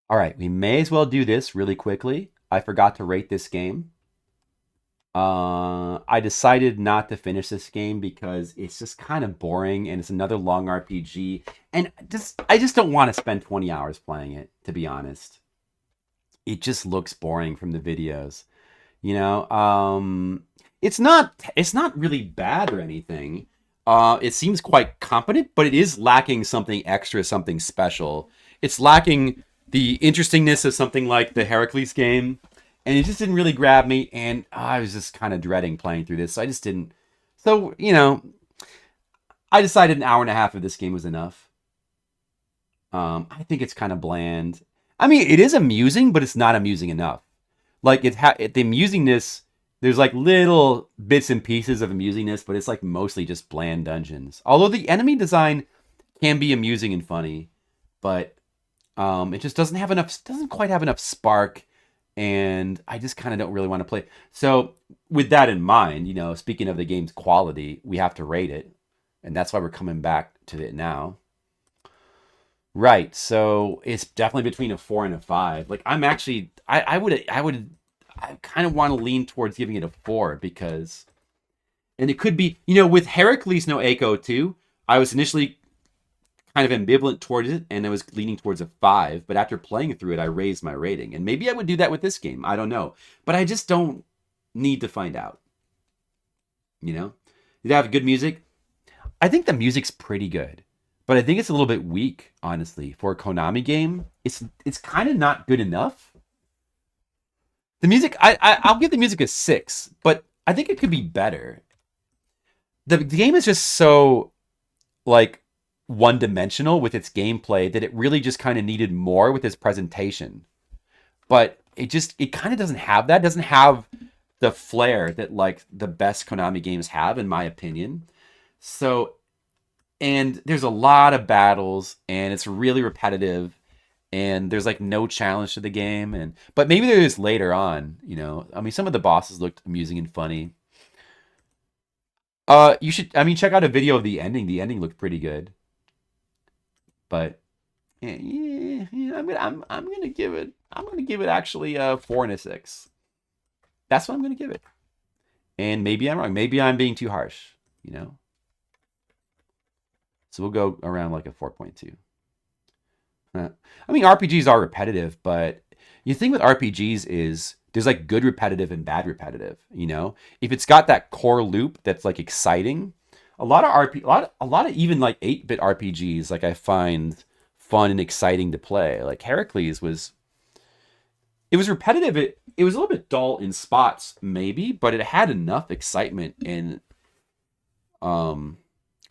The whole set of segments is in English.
All right, we may as well do this really quickly. I forgot to rate this game. I decided not to finish this game because it's just kind of boring and it's another long RPG. And I just don't want to spend 20 hours playing it, to be honest. It just looks boring from the videos. You know, it's not really bad or anything. It seems quite competent, but it is lacking something extra, something special. It's lacking the interestingness of something like the Heracles game, and it just didn't really grab me. And I was just kind of dreading playing through this, so I just didn't. So I decided an hour and a half of this game was enough. I think it's kind of bland. I mean, it is amusing, but it's not amusing enough. Like the amusingness. There's like little bits and pieces of amusingness, but it's like mostly just bland dungeons. Although the enemy design can be amusing and funny, but it just doesn't quite have enough spark, and I just kind of don't really want to play. So with that in mind, speaking of the game's quality, we have to rate it, and that's why we're coming back to it now. Right. So it's definitely between a 4 and a 5. Like I'm actually, I kind of want to lean towards giving it a 4 because, and it could be, with Heracles no Echo too. I was initially kind of ambivalent towards it, and I was leaning towards a 5. But after playing through it, I raised my rating, and maybe I would do that with this game. I don't know, but I just don't need to find out. Did it have good music? I think the music's pretty good, but I think it's a little bit weak, honestly, for a Konami game. It's kind of not good enough. The music, I'll give the music a 6, but I think it could be better. The game is just so like one dimensional with its gameplay that it really just kind of needed more with its presentation. But it kind of doesn't have that. It doesn't have the flair that like the best Konami games have, in my opinion. So and there's a lot of battles and it's really repetitive and there's like no challenge to the game, and but maybe there is later on. I mean, some of the bosses looked amusing and funny. You should, I mean, check out a video of the ending looked pretty good, but yeah, I'm gonna give it actually a 4 and a 6. That's what I'm gonna give it, and maybe I'm wrong, maybe I'm being too harsh, you know so we'll go around like a 4.2. I mean, RPGs are repetitive, but the thing with RPGs is there's like good repetitive and bad repetitive. If it's got that core loop that's like exciting, a lot of even like 8-bit RPGs, like I find fun and exciting to play. Like Heracles it was repetitive. It was a little bit dull in spots, maybe, but it had enough excitement and um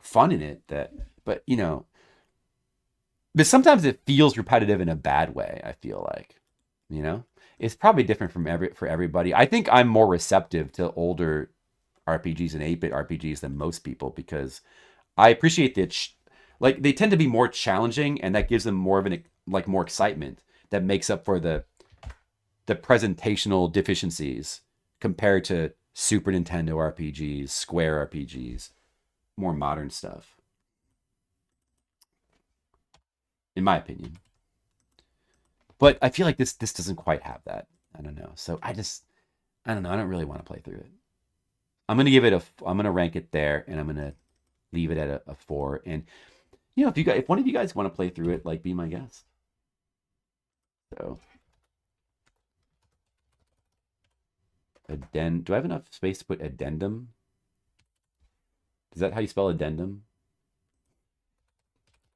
fun in it that, but but sometimes it feels repetitive in a bad way. I feel like, you know, it's probably different for everybody. I think I'm more receptive to older RPGs and 8-bit RPGs than most people because I appreciate that. Like they tend to be more challenging, and that gives them more of an like more excitement that makes up for the presentational deficiencies compared to Super Nintendo RPGs, Square RPGs, more modern stuff, in my opinion. But I feel like this doesn't quite have that. I don't know. So I don't know. I don't really want to play through it. I'm gonna rank it there, and I'm gonna leave it at a 4. And if one of you guys want to play through it, like be my guest. So do I have enough space to put addendum? Is that how you spell addendum?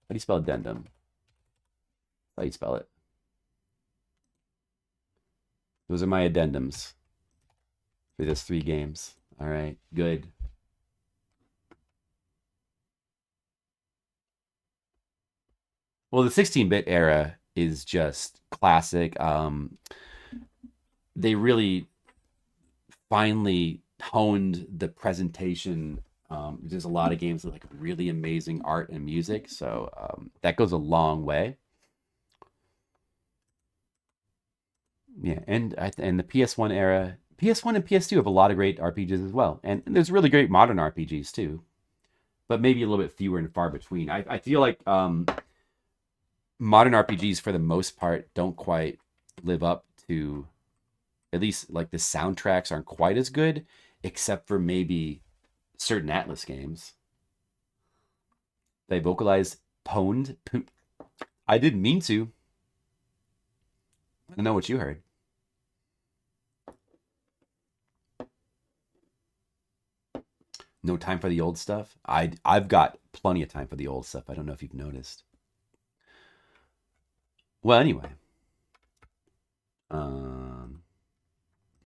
How do you spell addendum? How do you spell it? Those are my addendums for those 3 games. All right, good. Well, the 16-bit era is just classic. They really finally honed the presentation. There's a lot of games with like really amazing art and music, so that goes a long way. Yeah, and the PS1 era, PS1 and PS2 have a lot of great RPGs as well, and there's really great modern RPGs too, but maybe a little bit fewer and far between. I feel like modern RPGs for the most part don't quite live up to, at least like the soundtracks aren't quite as good, except for maybe certain Atlas games. They vocalize pwned. I didn't mean to. I don't know what you heard. No time for the old stuff. I've got plenty of time for the old stuff. I don't know if you've noticed. Well, anyway.